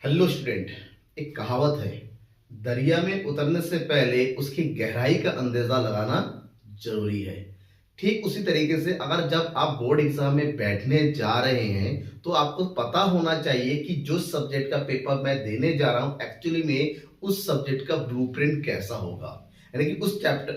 Hello student. एक कहावत है, दरिया में उतरने से पहले उसकी गहराई का अंदाजा लगाना जरूरी है। ठीक उसी तरीके से अगर जब आप बोर्ड एग्जाम में बैठने जा रहे हैं तो आपको पता होना चाहिए कि जो सब्जेक्ट का पेपर मैं देने जा रहा हूं एक्चुअली में उस सब्जेक्ट का ब्लूप्रिंट कैसा होगा, यानी कि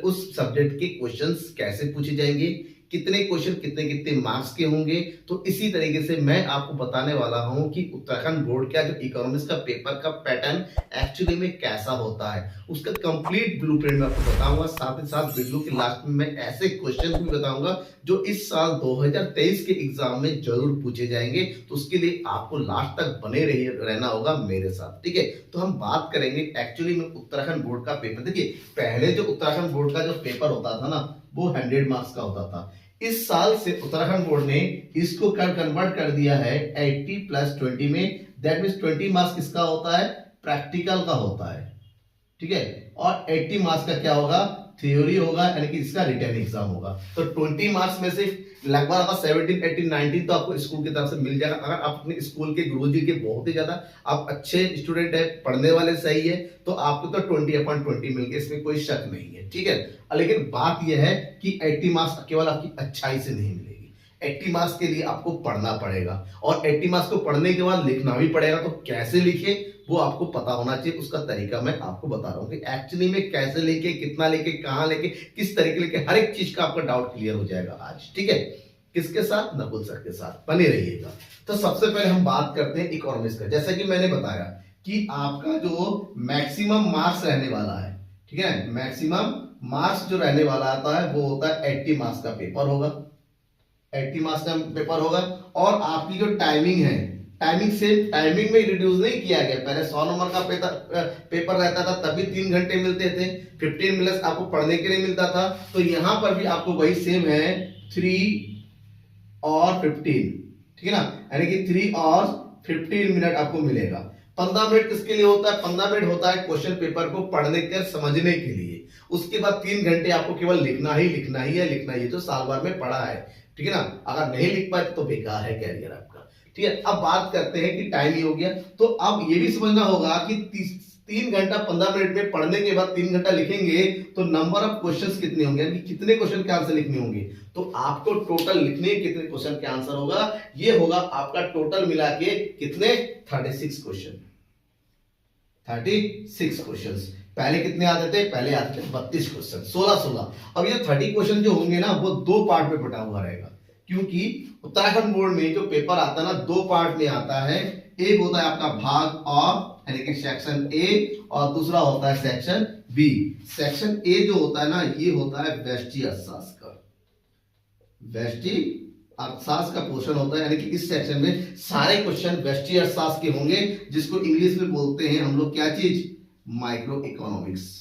उस सब्जेक्ट के क्वेश्चंस कैसे पूछे जाएंगे, कितने क्वेश्चन कितने कितने मार्क्स के होंगे। तो इसी तरीके से मैं आपको बताने वाला हूं कि उत्तराखंड बोर्ड का जो इकोनॉमिक्स का पेपर का पैटर्न एक्चुअली में कैसा होता है, उसका कंप्लीट ब्लूप्रिंट मैं आपको बताऊंगा। साथ ही साथ वीडियो के लास्ट में मैं ऐसे क्वेश्चन भी बताऊंगा जो इस साल 2023 के एग्जाम में जरूर पूछे जाएंगे। तो उसके लिए आपको लास्ट तक बने रहना होगा मेरे साथ, ठीक है। तो हम बात करेंगे एक्चुअली में उत्तराखंड बोर्ड का पेपर। देखिए, पहले जो उत्तराखंड बोर्ड का जो पेपर होता था ना, वो 100 मार्क्स का होता था। इस साल से उत्तराखंड बोर्ड ने इसको कन्वर्ट कर दिया है 80 + 20 में। दैट मींस 20 मार्क्स किसका होता है, प्रैक्टिकल का होता है, ठीक है। और 80 मार्क्स का क्या होगा, थ्योरी होगा, यानी कि इसका रिटन एग्जाम होगा। तो 20 मार्क्स में से लगभग आपका 17, 18, 19 तो आपको स्कूल की तरफ से मिल जाएगा। अगर आप अपने स्कूल के गुरुजी के बहुत ही ज्यादा आप अच्छे स्टूडेंट है, पढ़ने वाले सही है, तो आपको तो 20/20 मिल गए, इसमें कोई शक नहीं है, ठीक है। लेकिन बात यह है कि 80 मार्क्स केवल आपकी अच्छाई से नहीं मिलेगी। 80 मार्क्स के लिए आपको पढ़ना पड़ेगा और 80 मार्क्स को पढ़ने के बाद लिखना भी पड़ेगा। तो कैसे लिखे वो आपको पता होना चाहिए, उसका तरीका मैं आपको बता रहा हूं कि एक्चुअली में कैसे लेके, कितना लेके, कहां लेके, किस तरीके लेके, हर एक चीज का आपका डाउट क्लियर हो जाएगा आज, ठीक है। किसके साथ, नकुल सर के साथ बने रहिएगा। तो सबसे पहले हम बात करते हैं इकोनॉमिक्स का। जैसा कि मैंने बताया कि आपका जो मैक्सिमम मार्क्स रहने वाला है, ठीक है, मैक्सिमम मार्क्स जो रहने वाला आता है वो होता है 80 मार्क्स का पेपर होगा। 80 मार्क्स का पेपर होगा और आपकी जो टाइमिंग है, टाइमिंग में रिड्यूस नहीं किया गया। पहले 100 नंबर का पेपर रहता था, तभी 3 घंटे मिलते थे, 15 मिनट्स आपको पढ़ने के लिए मिलता था। तो यहां पर भी आपको वही सेम है, 3 और 15, ठीक है ना, यानी कि 3 और 15 मिनट आपको मिलेगा। 15 मिनट किसके लिए होता है, 15 मिनट होता है क्वेश्चन पेपर को पढ़ने के समझने के लिए। उसके बाद 3 घंटे आपको केवल लिखना ही है, जो साल भर में पढ़ा है, ठीक है ना। अगर नहीं लिख पाए तो बेकार है कैरियर आपका, ठीक है। अब बात करते हैं कि टाइम ही हो गया, तो अब ये भी समझना होगा कि 3 घंटा 15 मिनट में पढ़ने के बाद 3 घंटा लिखेंगे तो नंबर ऑफ क्वेश्चंस कितने होंगे, यानी कितने क्वेश्चन के आंसर लिखने होंगे। तो आपको टोटल लिखने कितने क्वेश्चन के आंसर होगा, ये होगा आपका टोटल मिला के कितने, 36 क्वेश्चन। 36 क्वेश्चंस। पहले कितने आते थे, पहले आते थे 32 क्वेश्चन, 16-16। अब ये 30 क्वेश्चन जो होंगे ना वो 2 पार्ट में बटा हुआ रहेगा, क्योंकि उत्तराखंड बोर्ड में जो पेपर आता है ना 2 पार्ट में आता है। एक होता है आपका भाग अ, यानी कि सेक्शन ए, और दूसरा होता है सेक्शन बी। सेक्शन ए जो होता है ना, ये होता है व्यष्टि अर्थशास्त्र का, व्यष्टि अर्थशास्त्र का पोर्शन होता है, यानी कि इस सेक्शन में सारे क्वेश्चन व्यष्टि अर्थशास्त्र के होंगे, जिसको इंग्लिश में बोलते हैं हम लोग क्या चीज, माइक्रो इकोनॉमिक्स।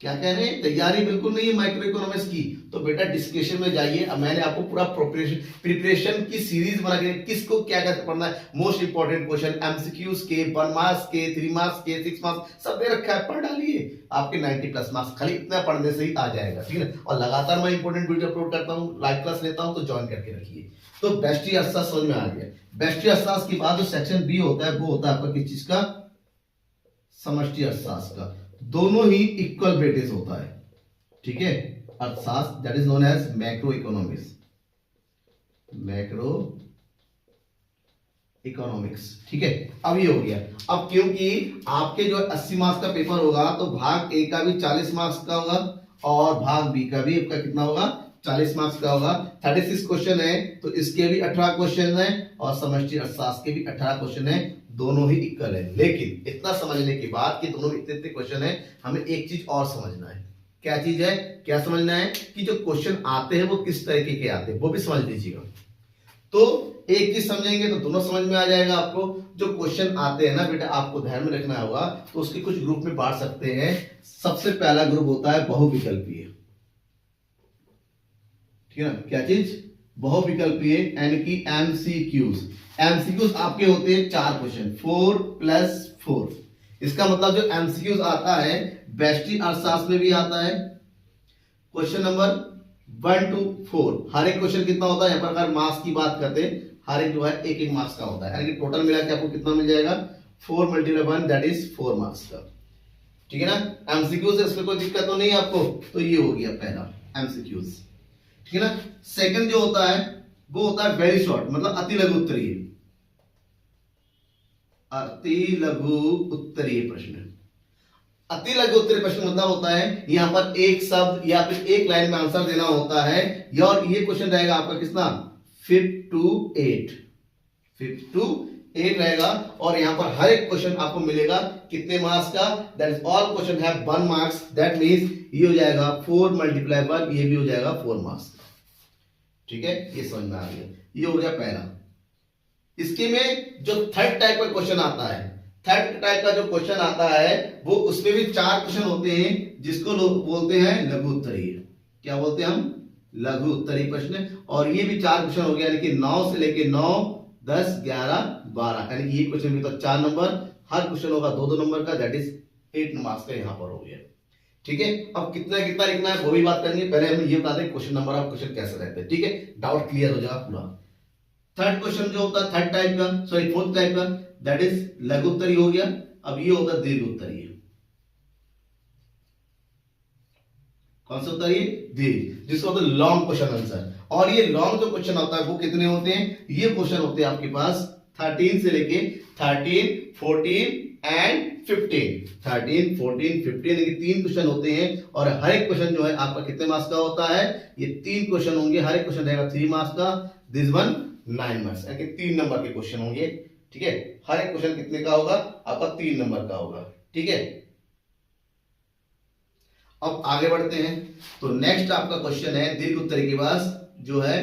क्या कह रहे हैं, तैयारी बिल्कुल नहीं है माइक्रो इकोनॉमिक्स की, तो बेटा डिस्कशन में जाइए। अब मैंने आपको पूरा प्रिपरेशन की सीरीज बना के, किसको क्या क्या पढ़ना है, मोस्ट इंपॉर्टेंट क्वेश्चन, एमसीक्यूज के, 1 मार्क्स के, 3 मार्क्स के, 6 मार्क्स सब दे रखा है, पढ़ डालिए। आपके 90+ मार्क्स खाली इतना पढ़ने से ही आ जाएगा, ठीक है। और लगातार मैं इंपॉर्टेंट वीडियो अपलोड करता हूँ, लाइव क्लास लेता हूँ, तो ज्वाइन करके रखिए। तो व्यष्टि अर्थशास्त्र समझ में आ गया। व्यष्टि अर्थशास्त्र के बाद जो सेक्शन बी होता है वो होता है आपका किस चीज का, समष्टि अर्थशास्त्र का। दोनों ही इक्वल वेटेज होता है, ठीक है। अर्थशास्त्र that is known as macroeconomics, macroeconomics, ठीक है। अब ये हो गया। अब क्योंकि आपके जो 80 मार्क्स का पेपर होगा, तो भाग ए का भी 40 मार्क्स का होगा और भाग बी का भी आपका कितना होगा, 40 मार्क्स का होगा। 36 क्वेश्चन है तो इसके भी 18 क्वेश्चन है और समष्टि अर्थशास्त्र के भी 18 क्वेश्चन है, दोनों ही इक्वल है। लेकिन इतना समझने के बाद कि दोनों इतने इतने क्वेश्चन है, हमें एक चीज और समझना है। क्या चीज है, क्या समझना है कि जो क्वेश्चन आते हैं वो किस तरीके के आते हैं, वो भी समझ लीजिएगा। तो एक चीज समझेंगे तो दोनों समझ में आ जाएगा आपको। जो क्वेश्चन आते हैं ना बेटा, आपको ध्यान में रखना होगा, तो उसके कुछ ग्रुप में बांट सकते हैं। सबसे पहला ग्रुप होता है बहुविकल्पीय, ठीक है ना। क्या चीज, बहुविकल्पीय, यानी कि एमसीक्यूज। एमसीक्यूज आपके होते हैं 4 क्वेश्चन, 4+4। इसका मतलब जो एमसीक्यूज आता है व्यष्टि अर्थशास्त्र में भी आता है। क्वेश्चन नंबर 1 to 4, हर एक क्वेश्चन कितना होता है, यहाँ पर अगर मार्क्स की बात करते हैं, हर एक जो है 1-1 मार्क्स का होता है, यानी कि टोटल मिला के आपको कितना मिल जाएगा, 4 मल्टीप्लाई 1 दैट इज 4 मार्क्स का। ठीक है ना, एमसीक्यूज इसमें कोई दिक्कत तो नहीं है आपको, तो ये हो गया पहला एमसीक्यूज। ठीक है ना, सेकंड जो होता है वो होता है वेरी शॉर्ट, मतलब अति लघु उत्तरीय। अति लघु उत्तरीय प्रश्न, अति लघु उत्तरीय प्रश्न मतलब होता है यहां पर एक शब्द या फिर एक लाइन में आंसर देना होता है, और ये क्वेश्चन रहेगा आपका कितना 5 to 8, 5 to 8 रहेगा, और यहां पर हर एक क्वेश्चन आपको मिलेगा कितने मार्क्स का, that is all question have 1 marks, that means ये हो जाएगा 4 मल्टीप्लाई 1, ये भी हो जाएगा 4 मार्क्स का। ठीक है, ये समझ में आ गया, ये हो गया पहला। इसके में जो थर्ड टाइप का क्वेश्चन आता है, थर्ड टाइप का जो क्वेश्चन आता है वो उसमें भी 4 क्वेश्चन होते हैं जिसको लोग बोलते हैं लघु उत्तरीय। क्या बोलते हैं हम, लघु उत्तरीय प्रश्न। और ये भी 4 क्वेश्चन हो गया, यानी कि 9 से लेके 9, 10, 11, 12, यानी ये क्वेश्चन भी तो 4 नंबर, हर क्वेश्चन होगा 2-2 नंबर का, दैट इज 8 मार्क्स का यहाँ पर हो गया। ठीक है, अब कितना कितना लिखना है वो भी बात करेंगे, पहले हम ये बता दें क्वेश्चन नंबर ऑफ क्वेश्चन कैसे रहते हैं। ठीक है, डाउट क्लियर हो जाएगा पूरा। थर्ड क्वेश्चन जो होता है थर्ड टाइप का, सॉरी फोर्थ टाइप का, दैट इज लघु उत्तरीय हो गया। अब ये होगा दीर्घ उत्तरीय। कौन सा उत्तरीय, दीर्घ, जिसको होता है लॉन्ग क्वेश्चन आंसर। और ये लॉन्ग जो क्वेश्चन होता है वो कितने होते हैं, ये क्वेश्चन होते हैं आपके पास 13 से लेके 13, 14 एंड 15, 13, 14, 15, यानी 3 क्वेश्चन होते हैं, और हर एक क्वेश्चन जो है आपका कितने मार्क्स का होता है, ये 3 क्वेश्चन होंगे, हर एक क्वेश्चन रहेगा 3 मार्क्स का, दिस वन 9 मार्क्स, यानी 3 नंबर के क्वेश्चन होंगे। ठीक है, हर एक क्वेश्चन कितने का होगा, आपका 3 नंबर का होगा। ठीक है, अब आगे बढ़ते हैं, तो नेक्स्ट आपका क्वेश्चन है दीर्घ उत्तरीय के पास जो है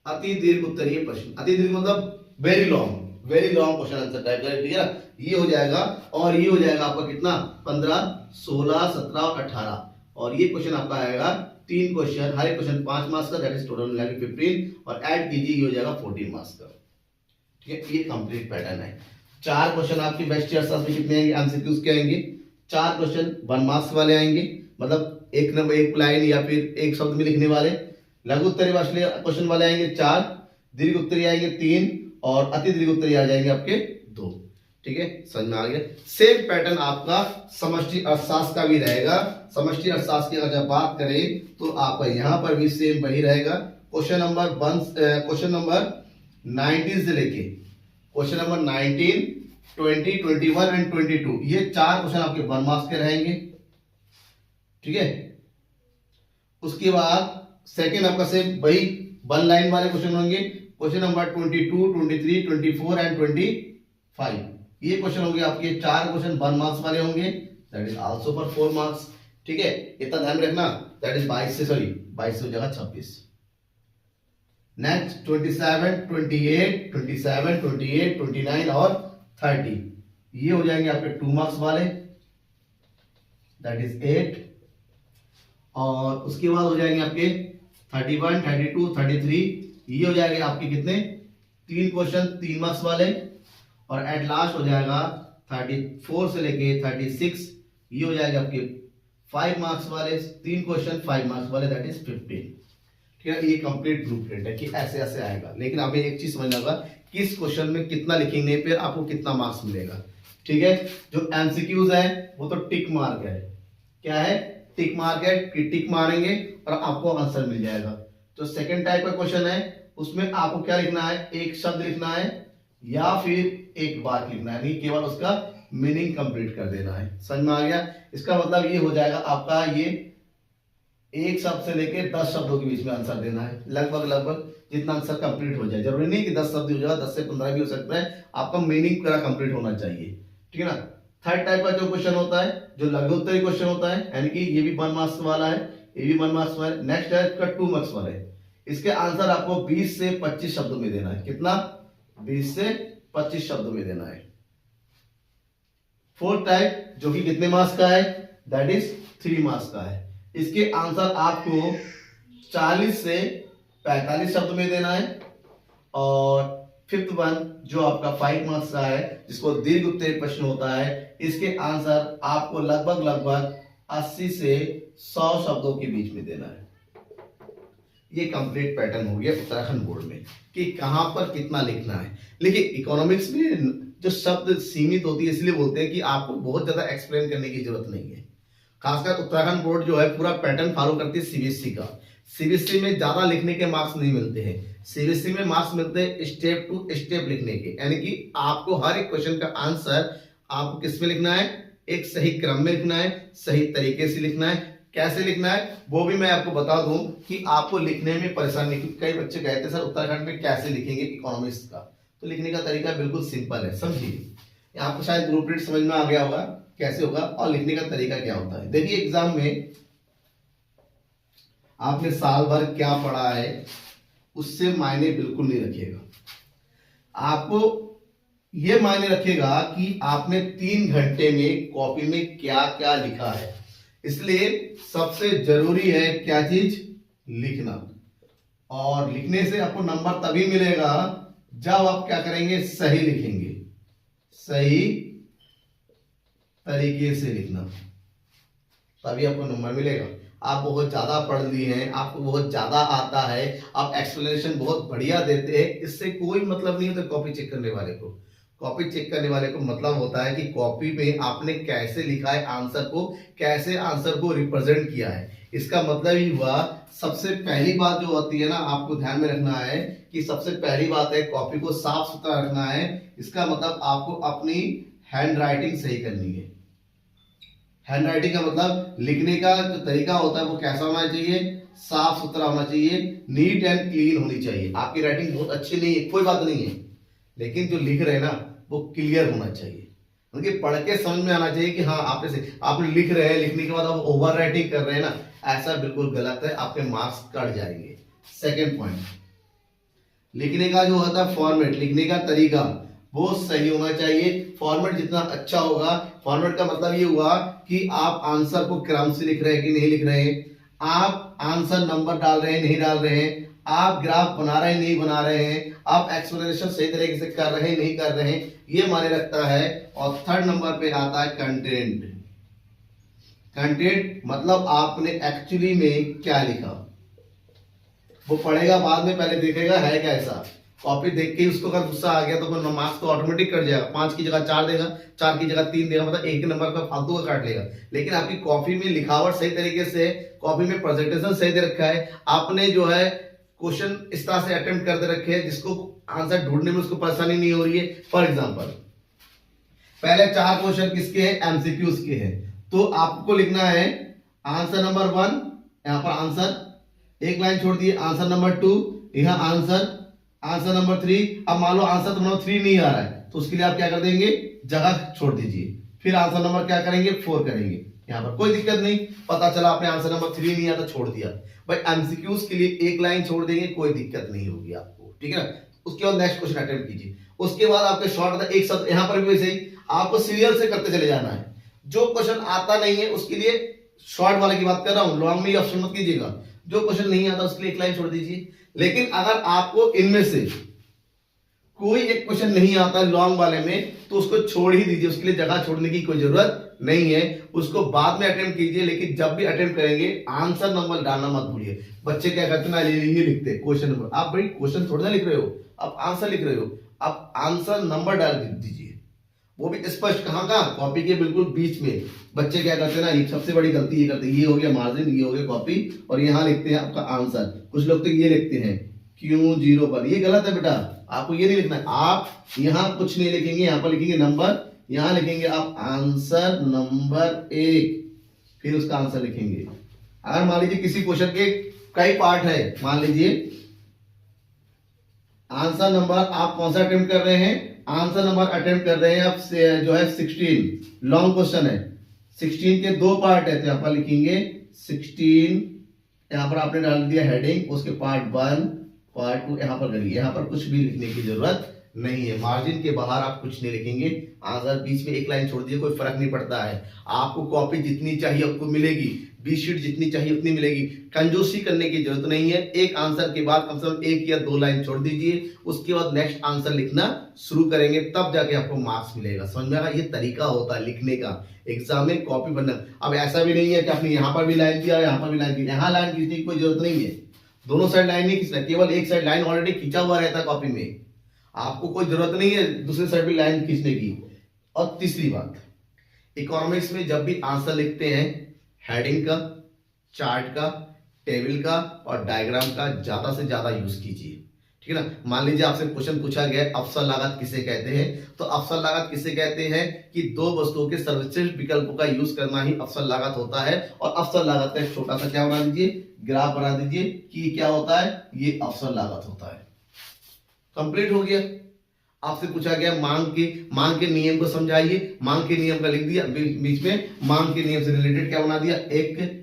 अति दीर्घ उत्तरीय प्रश्न। अति दीर्घ मतलब very long question answer type का। ठीक है, ये हो जाएगा, और ये हो जाएगा आपका कितना 15, 16, 17 और 18, और ये क्वेश्चन आपका आएगा 3 क्वेश्चन, हर एक क्वेश्चन 5 मार्क्स का, दैट इज टोटल मिला के 15, और ऐड कीजिए ये हो जाएगा 14 मार्क्स का। ठीक है, ये कंप्लीट पैटर्न है। 4 क्वेश्चन आपकी बेस्ट अर्थशास्त्र में कितने आएंगे, एमसीक्यूज के आएंगे, 4 क्वेश्चन 1 मार्क्स वाले आएंगे, मतलब एक नंबर, एक लाइन या फिर एक शब्द में लिखने वाले। लघु उत्तरीय क्वेश्चन वाले आएंगे 4, दीर्घ उत्तरीय आएंगे 3, और अति दीर्घ उत्तरीय आ जाएंगे आपके 2। ठीक है, समझ में आ गया। सेम पैटर्न आपका समष्टि अर्थशास्त्र का भी रहेगा। समष्टि अर्थशास्त्र की अगर जब बात करें तो आपका यहां पर भी सेम वही रहेगा। क्वेश्चन नंबर 19 से लेके क्वेश्चन नंबर 19, 20, 21 एंड 22, ये 4 क्वेश्चन आपके 1 मार्क्स के रहेंगे। ठीक है, उसके बाद सेकेंड आपका सेम वही 1 लाइन वाले क्वेश्चन होंगे। क्वेश्चन नंबर 22, 23, 24 एंड 25, ये क्वेश्चन होंगे आपके 4 क्वेश्चन 1 मार्क्स वाले होंगे, that is also for 4 marks. ठीक है, इतना ध्यान रखना, दैट इज 22 से हो जाएगा 26। नेक्स्ट 27, 28, 27, 28, 29 और 30, ये हो जाएंगे आपके 2 मार्क्स वाले, दैट इज 8। और उसके बाद हो जाएंगे आपके 31, 32, 33, ये हो जाएंगे आपके कितने 3 क्वेश्चन 3 मार्क्स वाले, और एट लास्ट हो जाएगा 34 से लेके 36, ये हो जाएगा आपके 5 मार्क्स वाले, 3 क्वेश्चन 5 मार्क्स वाले, दैट इज 15। ठीक है, ये कंप्लीट ब्लूप्रिंट है कि ऐसे ऐसे आएगा, लेकिन हमें एक चीज समझना होगा किस क्वेश्चन में कितना लिखेंगे फिर आपको कितना मार्क्स मिलेगा। ठीक है, जो एमसीक्यूज है वो तो टिक मार्क है। क्या है, टिक मार्क है, कि टिक मारेंगे और आपको आंसर मिल जाएगा। तो सेकंड टाइप का क्वेश्चन है, उसमें आपको क्या लिखना है, एक शब्द लिखना है या फिर एक वाक्य लिखना है, नहीं केवल उसका मीनिंग कंप्लीट कर देना है। समझ में आ गया, इसका मतलब ये हो जाएगा आपका, ये एक शब्द से लेके 10 शब्दों के बीच में आंसर देना है, लगभग जितना आंसर कंप्लीट हो जाए। जरूरी नहीं कि 10 शब्द हो जाए, 10 से 15 भी हो सकता है, आपका मीनिंग पूरा कंप्लीट होना चाहिए। ठीक है ना। थर्ड टाइप का जो क्वेश्चन होता है, जो लघु उत्तरीय क्वेश्चन होता है, यानी कि ये भी 1 मार्क्स वाला है, ये भी 1 मार्क्स वाला है। नेक्स्ट है इसका 2 मार्क्स वाला है, इसके आंसर आपको 20 से 25 शब्दों में देना है। कितना, 20 से 25 शब्दों में देना है। फोर्थ टाइप जो कि कितने मार्क्स का है, दैट इज 3 मार्क्स का है, इसके आंसर आपको 40 से 45 शब्द में देना है। और फिफ्थ वन जो आपका 5 मार्क्स का है, जिसको दीर्घ उत्तरीय प्रश्न होता है, इसके आंसर आपको लगभग 80 से 100 शब्दों के बीच में देना है। ये कंप्लीट पैटर्न हो गया उत्तराखंड बोर्ड में कि कहाँ पर कितना लिखना है। लेकिन इकोनॉमिक्स में जो शब्द सीमित होती है इसलिए बोलते हैं कि आपको बहुत ज्यादा एक्सप्लेन करने की जरूरत नहीं है। खासकर उत्तराखंड बोर्ड जो है पूरा पैटर्न फॉलो करती है सीबीएसई का। सीबीएसई में ज्यादा लिखने के मार्क्स नहीं मिलते हैं, सीबीएसई में मार्क्स मिलते हैं स्टेप टू स्टेप लिखने के, यानी कि आपको हर एक क्वेश्चन का आंसर आपको किस में लिखना है, एक सही क्रम में लिखना है, सही तरीके से लिखना है। कैसे लिखना है वो भी मैं आपको बता दूं कि आपको लिखने में परेशानी, कई बच्चे कहते हैं सर उत्तराखंड में कैसे लिखेंगे इकोनॉमिक्स का, तो लिखने का तरीका बिल्कुल सिंपल है, समझिए। आपको शायद ब्लूप्रिंट समझ में आ गया होगा कैसे होगा और लिखने का तरीका क्या होता है। देखिए एग्जाम में आपने साल भर क्या पढ़ा है उससे मायने बिल्कुल नहीं रखेगा, आपको ये मायने रखेगा कि आपने 3 घंटे में कॉपी में क्या क्या लिखा है। इसलिए सबसे जरूरी है क्या चीज, लिखना। और लिखने से आपको नंबर तभी मिलेगा जब आप क्या करेंगे, सही लिखेंगे, सही तरीके से लिखना, तभी आपको नंबर मिलेगा। आप बहुत ज्यादा पढ़ लिए हैं, आपको बहुत ज्यादा आता है, आप एक्सप्लेनेशन बहुत बढ़िया देते हैं, इससे कोई मतलब नहीं होता कॉपी चेक करने वाले को। कॉपी चेक करने वाले को मतलब होता है कि कॉपी में आपने कैसे लिखा है आंसर को, कैसे आंसर को रिप्रेजेंट किया है। इसका मतलब ही हुआ, सबसे पहली बात जो होती है ना, आपको ध्यान में रखना है कि सबसे पहली बात है कॉपी को साफ सुथरा रखना है। इसका मतलब आपको अपनी हैंड राइटिंग सही करनी है। हैंड राइटिंग का मतलब लिखने का जो तरीका होता है वो कैसा होना चाहिए, साफ सुथरा होना चाहिए, नीट एंड क्लीन होनी चाहिए। आपकी राइटिंग बहुत अच्छी नहीं है कोई बात नहीं है, लेकिन जो लिख रहे हैं ना वो क्लियर होना चाहिए, उनके पढ़ के समझ में आना चाहिए कि हाँ आपने लिख रहे हैं, लिखने के बाद आप ओवर राइटिंग कर रहे हैं ना, ऐसा बिल्कुल गलत है, आपके मार्क्स कट जाएंगे। सेकंड पॉइंट, लिखने का जो होता है फॉर्मेट, लिखने का तरीका वो सही होना चाहिए। फॉर्मेट जितना अच्छा होगा, फॉर्मेट का मतलब ये हुआ कि आप आंसर को क्रम से लिख रहे हैं कि नहीं लिख रहे हैं, आप आंसर नंबर डाल रहे हैं नहीं डाल रहे हैं, आप ग्राफ बना रहे हैं नहीं बना रहे हैं, आप एक्सप्लेनेशन सही तरीके से कर रहे हैं नहीं कर रहे हैं, ये माने रखता है। और थर्ड नंबर पे आता है कंटेंट। कंटेंट मतलब आपने एक्चुअली में क्या लिखा, वो पढ़ेगा बाद में, पहले देखेगा है क्या ऐसा। कॉपी देख के उसको अगर गुस्सा आ गया तो मार्क्स तो ऑटोमेटिक कट जाएगा, 5 की जगह 4 देगा, 4 की जगह 3 देगा, मतलब एक नंबर का फालतू का काट लेगा। लेकिन आपकी कॉपी में लिखावट सही तरीके से, कॉपी में प्रेजेंटेशन सही दे रखा है, आपने जो है क्वेश्चन इस तरह से अटेम्प्ट कर दे रखे हैं जिसको आंसर ढूंढने में उसको परेशानी नहीं हो रही है। फॉर एग्जांपल पहले 4 क्वेश्चन किसके हैं, एमसीक्यूज के हैं, तो आपको लिखना है आंसर नंबर 1, यहां पर आंसर एक लाइन छोड़ दिए, आंसर नंबर 2 यहां आंसर नंबर 3। अब मान लो आंसर नंबर 3 नहीं आ रहा है तो उसके लिए आप क्या कर देंगे, जगह छोड़ दीजिए, फिर आंसर नंबर क्या करेंगे 4 करेंगे। यहाँ पर कोई दिक्कत नहीं, पता चला आपने आंसर नंबर 3 नहीं आता छोड़ दिया, भाई एमसीक्यूज के लिए एक लाइन छोड़ देंगे, कोई दिक्कत नहीं होगी आपको, ठीक है ना। उसके बाद नेक्स्ट क्वेश्चन अटेम्प्ट कीजिए। उसके बाद आपके शॉर्ट एक शब्द, यहाँ पर भी वैसे ही आपको सीरियल से करते चले जाना है। जो क्वेश्चन आता नहीं है उसके लिए शॉर्ट वाले की बात कर रहा हूं, लॉन्ग में ऑप्शन मत कीजिएगा। जो क्वेश्चन नहीं आता उसके लिए एक लाइन छोड़ दीजिए। लेकिन अगर आपको इनमें से कोई एक क्वेश्चन नहीं आता लॉन्ग वाले में तो उसको छोड़ ही दीजिए, उसके लिए जगह छोड़ने की कोई जरूरत नहीं है, उसको बाद में अटेम्प्ट कीजिए। लेकिन जब भी अटेम्प्ट करेंगे आंसर नंबर डालना मत भूलिए। बच्चे क्या करते हैं, ये लिखते हैं क्वेश्चन नंबर, आप भाई क्वेश्चन थोड़ा ना लिख रहे हो, आप आंसर लिख रहे हो, आप आंसर नंबर डाल दीजिए, वो भी स्पष्ट। कहां का, कॉपी के बिल्कुल बीच में। बच्चे क्या करते हैं ना, सबसे बड़ी गलती ये करते हैं, ये हो गया मार्जिन, ये हो गया कॉपी, और यहाँ लिखते हैं आपका आंसर। कुछ लोग तो ये लिखते हैं Q0 ये गलत है बेटा, आपको ये नहीं लिखना है। आप यहाँ कुछ नहीं लिखेंगे, यहाँ पर लिखेंगे नंबर, यहाँ लिखेंगे आप आंसर नंबर 1, फिर उसका आंसर लिखेंगे। अगर मान लीजिए किसी क्वेश्चन के कई पार्ट है, मान लीजिए आंसर नंबर आप कौन सा अटेम्प्ट कर रहे हैं, आंसर नंबर अटेम्प्ट कर रहे हैं आप जो है 16, लॉन्ग क्वेश्चन है, 16 के 2 पार्ट है, तो यहाँ पर लिखेंगे 16, यहाँ पर आपने डाल दिया हेडिंग, उसके पार्ट 1 पार्ट 2 यहाँ पर करिए। यहाँ पर कुछ भी लिखने की जरूरत नहीं है, मार्जिन के बाहर आप कुछ नहीं लिखेंगे, आंसर बीच में एक लाइन छोड़ दिए, कोई फर्क नहीं पड़ता है। आपको कॉपी जितनी चाहिए आपको मिलेगी, बी शीट जितनी चाहिए उतनी मिलेगी, कंजूसी करने की जरूरत नहीं है। एक आंसर के बाद कम से कम 1 या 2 लाइन छोड़ दीजिए, उसके बाद नेक्स्ट आंसर लिखना शुरू करेंगे, तब जाके आपको मार्क्स मिलेगा। समझ में आ रहा, ये तरीका होता है लिखने का एग्जाम में कॉपी बनना। अब ऐसा भी नहीं है कि आपने यहाँ पर भी लाइन किया, यहाँ पर भी लाइन की, यहाँ लाइन खींचने की कोई जरूरत नहीं है, दोनों साइड लाइन नहीं खींचना, केवल एक साइड लाइन ऑलरेडी खींचा हुआ रहता है कॉपी में, आपको कोई जरूरत नहीं है दूसरी साइड भी लाइन खींचने की। और तीसरी बात, इकोनॉमिक्स में जब भी आंसर लिखते हैं हेडिंग का, चार्ट का, टेबल का और डायग्राम का ज्यादा से ज्यादा यूज कीजिए, ठीक है ना। मान लीजिए आपसे क्वेश्चन पूछा गया अवसर लागत किसे कहते हैं, तो अवसर लागत किसे कहते हैं कि दो वस्तुओं के सर्वश्रेष्ठ विकल्पों का यूज करना ही अवसर लागत होता है। और अवसर लागत का एक छोटा सा क्या बना दीजिए, ग्राफ बना दीजिए कि क्या होता है, ये अवसर लागत होता है। कंप्लीट हो गया। आपसे पूछा गया मांग के नियम को समझाइए, मांग के नियम का लिख दिया, बीच में मांग के नियम से रिलेटेड क्या बना दिया, एक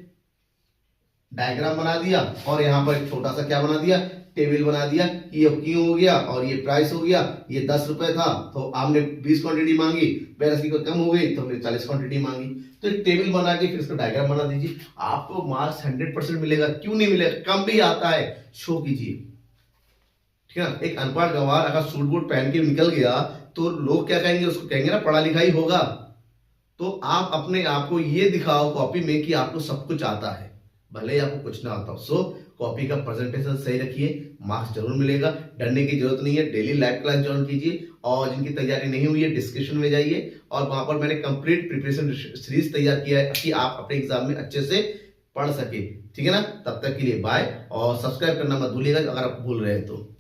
डायग्राम बना दिया और यहां पर एक छोटा सा क्या बना दिया, टेबल बना दिया कि ये क्यों हो गया और ये प्राइस हो गया। ये 10 रुपए था तो आपने 20 क्वांटिटी मांगी, बैलेंस की कम हो गई तो हमने 40 क्वांटिटी मांगी। तो एक टेबल बना के फिर इसका डायग्राम बना दीजिए, आपको मार्क्स 100% मिलेगा। क्यों नहीं मिलेगा, कम भी आता है, शो कीजिए, ठीक है। एक अनपढ़ गंवार अगर सूट बूट पहन के निकल गया तो लोग क्या कहेंगे, उसको कहेंगे ना पढ़ा लिखा ही होगा। तो आप अपने आप को ये दिखाओ कॉपी में कि आपको सब कुछ आता है, भले ही आपको कुछ ना आता हो। सो कॉपी का प्रेजेंटेशन सही रखिए, मार्क्स जरूर मिलेगा, डरने की जरूरत नहीं है। डेली लाइव क्लास ज्वाइन कीजिए और जिनकी तैयारी नहीं हुई है डिस्क्रिप्शन में जाइए और वहां पर मैंने कंप्लीट प्रिपरेशन सीरीज तैयार किया है कि आप अपने एग्जाम में अच्छे से पढ़ सके, ठीक है ना। तब तक के लिए बाय और सब्सक्राइब करना मत भूलिएगा अगर आप भूल रहे हैं तो।